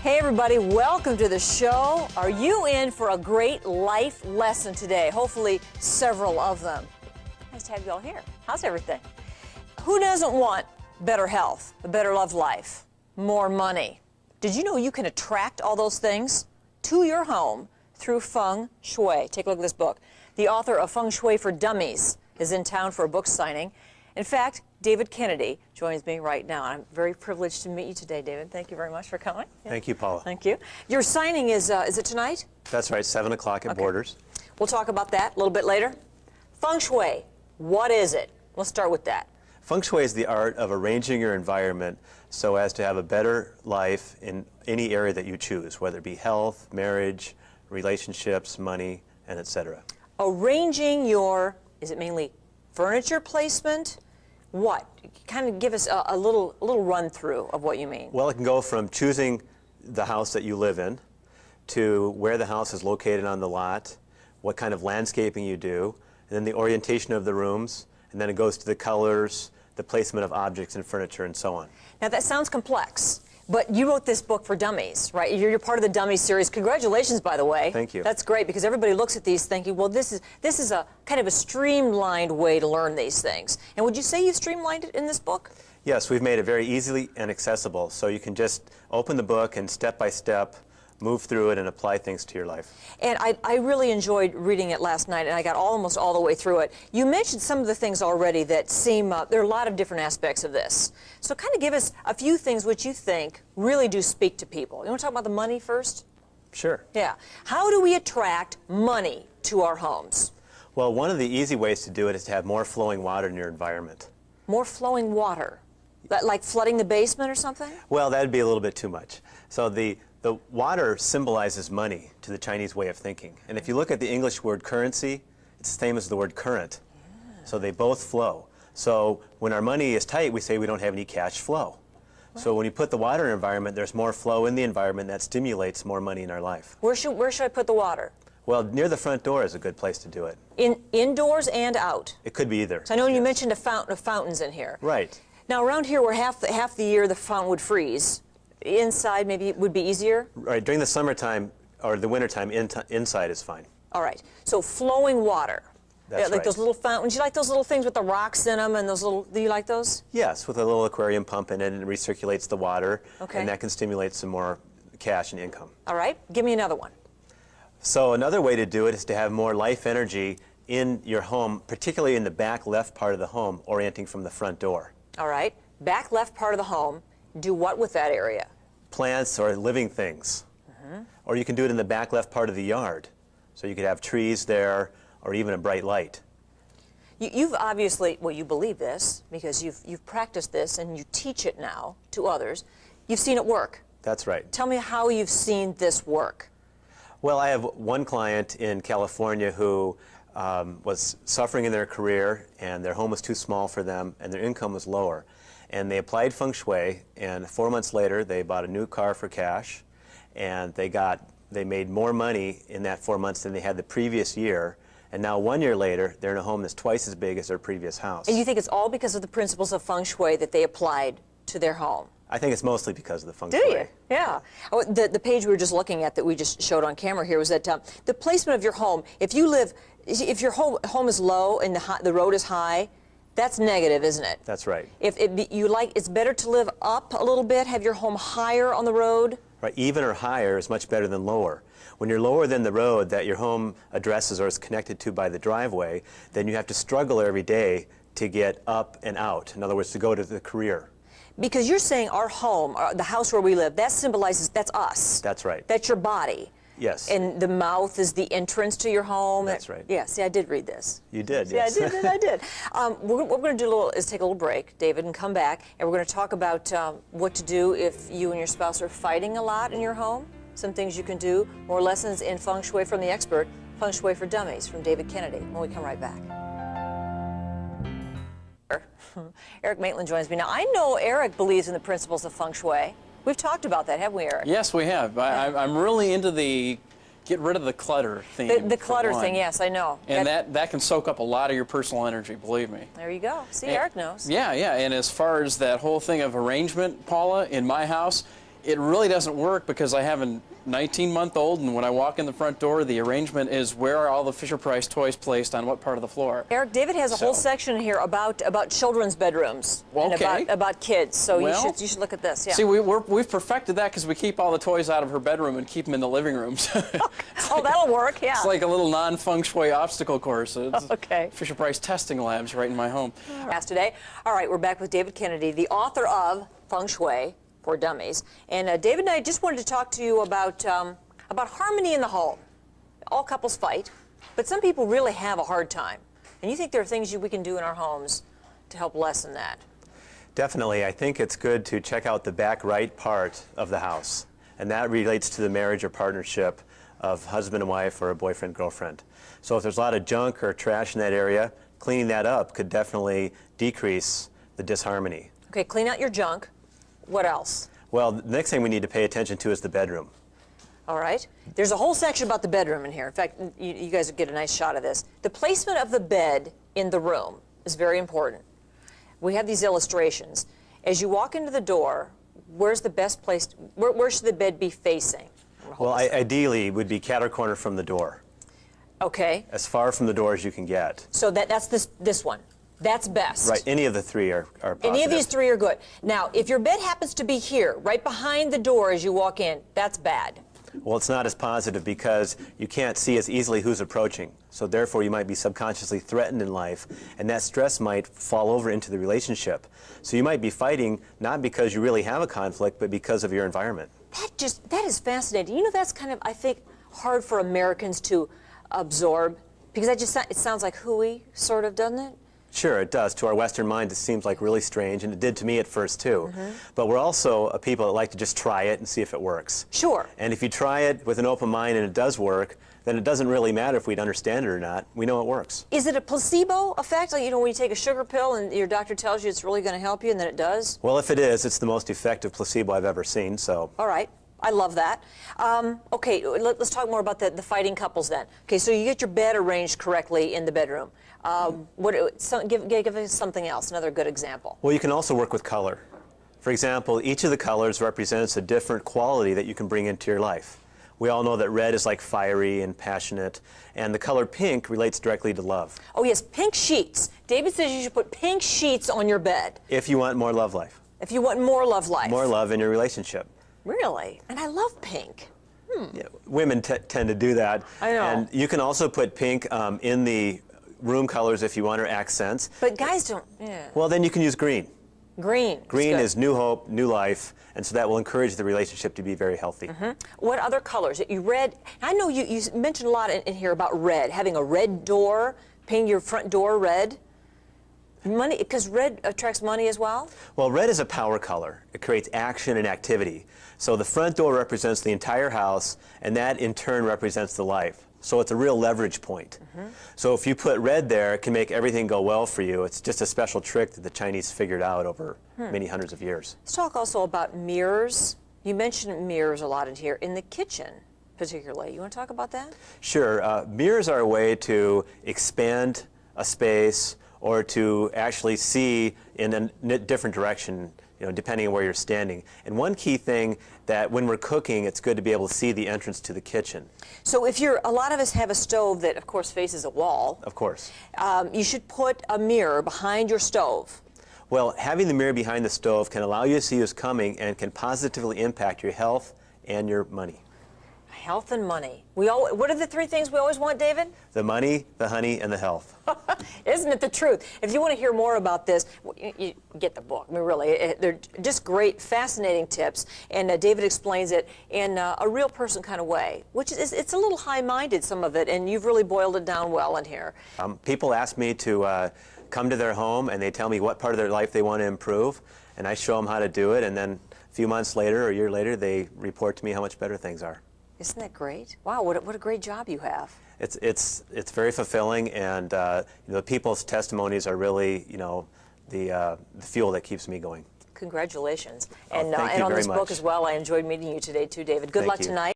Hey everybody, welcome to the show. Are you in for a great life lesson today? Hopefully several of them. Nice to have you all here. How's everything? Who doesn't want better health, a better love life, more money? Did you know you can attract all those things to your home through feng shui? Take a look at this book. The author of Feng Shui for Dummies is in town for a book signing. In fact, David Kennedy joins me right now. I'm very privileged to meet you today, David. Thank you very much for coming. Thank you, Paula. Thank you. Your signing is it tonight? That's right, 7 o'clock at Borders. We'll talk about that a little bit later. Feng Shui, what is it? Let's start with that. Feng Shui is the art of arranging your environment so as to have a better life in any area that you choose, whether it be health, marriage, relationships, money, and etc. Arranging your, is it mainly furniture placement? What? Kind of give us a little run through of what you mean. Well, it can go from choosing the house that you live in to where the house is located on the lot, what kind of landscaping you do, and then the orientation of the rooms, and then it goes to the colors, the placement of objects and furniture, and so on. Now that sounds complex, but you wrote this book for dummies, right? You're part of the Dummies series. Congratulations, by the way. Thank you. That's great because everybody looks at these thinking, well, this is a kind of a streamlined way to learn these things. And would you say you've streamlined it in this book? Yes, we've made it very easily and accessible, so you can just open the book and step by step move through it and apply things to your life. And I really enjoyed reading it last night, and I got almost all the way through it. You mentioned some of the things already that seem, there are a lot of different aspects of this. So kind of give us a few things which you think really do speak to people. You want to talk about the money first? Sure. Yeah. How do we attract money to our homes? Well, one of the easy ways to do it is to have more flowing water in your environment. More flowing water? Like flooding the basement or something? Well, that would be a little bit too much. So the water symbolizes money to the Chinese way of thinking. And if you look at the English word currency, it's the same as the word current. Yeah. So they both flow. So when our money is tight, we say we don't have any cash flow. Right. So when you put the water in the environment, there's more flow in the environment that stimulates more money in our life. Where should I put the water? Well, near the front door is a good place to do it. Indoors and out? It could be either. So I know you mentioned a fountain of fountains in here. Right. Now around here where half the year the fountain would freeze, inside maybe it would be easier? Right, during the summertime or the wintertime, inside is fine. All right, so flowing water. That's like right. Those little fountains. You like those little things with the rocks in them and those little, do you like those? Yes, with a little aquarium pump in it, and it recirculates the water, okay. And that can stimulate some more cash and income. All right, give me another one. So another way to do it is to have more life energy in your home, particularly in the back left part of the home, orienting from the front door. All right, back left part of the home, do what with that area? Plants or living things. Mm-hmm. Or you can do it in the back left part of the yard. So you could have trees there or even a bright light. You've obviously, well, you believe this because you've practiced this and you teach it now to others. You've seen it work. That's right. Tell me how you've seen this work. Well, I have one client in California who was suffering in their career, and their home was too small for them, and their income was lower. And they applied feng shui, and 4 months later, they bought a new car for cash, and they made more money in that 4 months than they had the previous year. And now 1 year later, they're in a home that's twice as big as their previous house. And you think it's all because of the principles of feng shui that they applied to their home? I think it's mostly because of the feng shui. Do you? Yeah. Oh, the page we were just looking at that we just showed on camera here was that the placement of your home, if your home is low and the road is high, that's negative, isn't it? That's right. It's better to live up a little bit, have your home higher on the road? Right, even or higher is much better than lower. When you're lower than the road that your home addresses or is connected to by the driveway, then you have to struggle every day to get up and out. In other words, to go to the career. Because you're saying our home, the house where we live, that symbolizes, that's us. That's right. That's your body. Yes. And the mouth is the entrance to your home. That's right. Yeah, see, I did read this. You did, yes. yes. Yeah, I did. What we're going to do is take a little break, David, and come back, and we're going to talk about what to do if you and your spouse are fighting a lot in your home, some things you can do, more lessons in Feng Shui from the expert, Feng Shui for Dummies from David Kennedy, when we come right back. Eric Maitland joins me. Now, I know Eric believes in the principles of Feng Shui. We've talked about that, haven't we, Eric? Yes, we have. I'm really into the get rid of the clutter theme. The clutter thing, yes, I know. And that can soak up a lot of your personal energy, believe me. There you go. See, Eric knows. Yeah, yeah. And as far as that whole thing of arrangement, Paula, in my house, it really doesn't work because I have a 19-month-old, and when I walk in the front door, the arrangement is where are all the Fisher-Price toys placed on what part of the floor. Eric, David has a whole section here about children's bedrooms Okay. and about kids. So Well, you should look at this. Yeah. See, we've perfected that because we keep all the toys out of her bedroom and keep them in the living room. Oh, that'll work. Yeah. It's like a little non-feng shui obstacle course. It's Okay. Fisher-Price testing labs right in my home. Today. All right, we're back with David Kennedy, the author of Feng Shui for Dummies. And David and I just wanted to talk to you about harmony in the home. All couples fight, but some people really have a hard time. And you think there are things we can do in our homes to help lessen that? Definitely. I think it's good to check out the back right part of the house. And that relates to the marriage or partnership of husband and wife or a boyfriend, girlfriend. So if there's a lot of junk or trash in that area, cleaning that up could definitely decrease the disharmony. Okay, clean out your junk. What else? Well, the next thing we need to pay attention to is the bedroom. All right. There's a whole section about the bedroom in here. In fact, you guys will get a nice shot of this. The placement of the bed in the room is very important. We have these illustrations. As you walk into the door, where's the best place? Where should the bed be facing? Well, ideally, it would be cat or corner from the door. Okay. As far from the door as you can get. So that's this one. That's best. Right. Any of the three are positive. Any of these three are good. Now, if your bed happens to be here, right behind the door as you walk in, that's bad. Well, it's not as positive because you can't see as easily who's approaching. So therefore, you might be subconsciously threatened in life, and that stress might fall over into the relationship. So you might be fighting not because you really have a conflict, but because of your environment. That is fascinating. You know, that's kind of, I think, hard for Americans to absorb, because it sounds like hooey, sort of, doesn't it? Sure, it does. To our Western mind, it seems like really strange, and it did to me at first, too. But we're also a people that like to just try it and see if it works. Sure. And if you try it with an open mind and it does work, then it doesn't really matter if we'd understand it or not. We know it works. Is it a placebo effect? Like, you know, when you take a sugar pill and your doctor tells you it's really going to help you and then it does? Well, if it is, it's the most effective placebo I've ever seen, so. All right. I love that. Okay, let's talk more about the fighting couples then. Okay, so you get your bed arranged correctly in the bedroom. Give us something else, another good example. Well, you can also work with color. For example, each of the colors represents a different quality that you can bring into your life. We all know that red is like fiery and passionate, and the color pink relates directly to love. Oh yes, pink sheets. David says you should put pink sheets on your bed. If you want more love life. If you want more love life. More love in your relationship. Really? And I love pink. Yeah, women tend to do that. I know. And you can also put pink in the room colors if you want, or accents. But guys don't, yeah. Well, then you can use green. Green. Green is new hope, new life, and so that will encourage the relationship to be very healthy. What other colors? You red. I know you mentioned a lot in here about red, having a red door, painting your front door red. Money, because red attracts money as well? Well, red is a power color. It creates action and activity. So the front door represents the entire house, and that in turn represents the life. So it's a real leverage point. So if you put red there, it can make everything go well for you. It's just a special trick that the Chinese figured out over many hundreds of years. Let's talk also about mirrors. You mentioned mirrors a lot in here, in the kitchen particularly. You want to talk about that? Sure. Mirrors are a way to expand a space or to actually see in a different direction, you know, depending on where you're standing. And one key thing that when we're cooking, it's good to be able to see the entrance to the kitchen. So if a lot of us have a stove that, of course, faces a wall. Of course. You should put a mirror behind your stove. Well, having the mirror behind the stove can allow you to see who's coming and can positively impact your health and your money. Health and money. What are the three things we always want, David? The money, the honey, and the health. Isn't it the truth? If you want to hear more about this, you get the book. I mean, really, they're just great, fascinating tips, and David explains it in a real person kind of way, which is, it's a little high-minded, some of it, and you've really boiled it down well in here. People ask me to come to their home, and they tell me what part of their life they want to improve, and I show them how to do it, and then a few months later or a year later, they report to me how much better things are. Isn't that great? Wow, what a great job you have. It's very fulfilling, and you know, people's testimonies are really, you know, the fuel that keeps me going. Congratulations. Oh, and thank you on very this book much. as well. I enjoyed meeting you today too, David. Good luck tonight.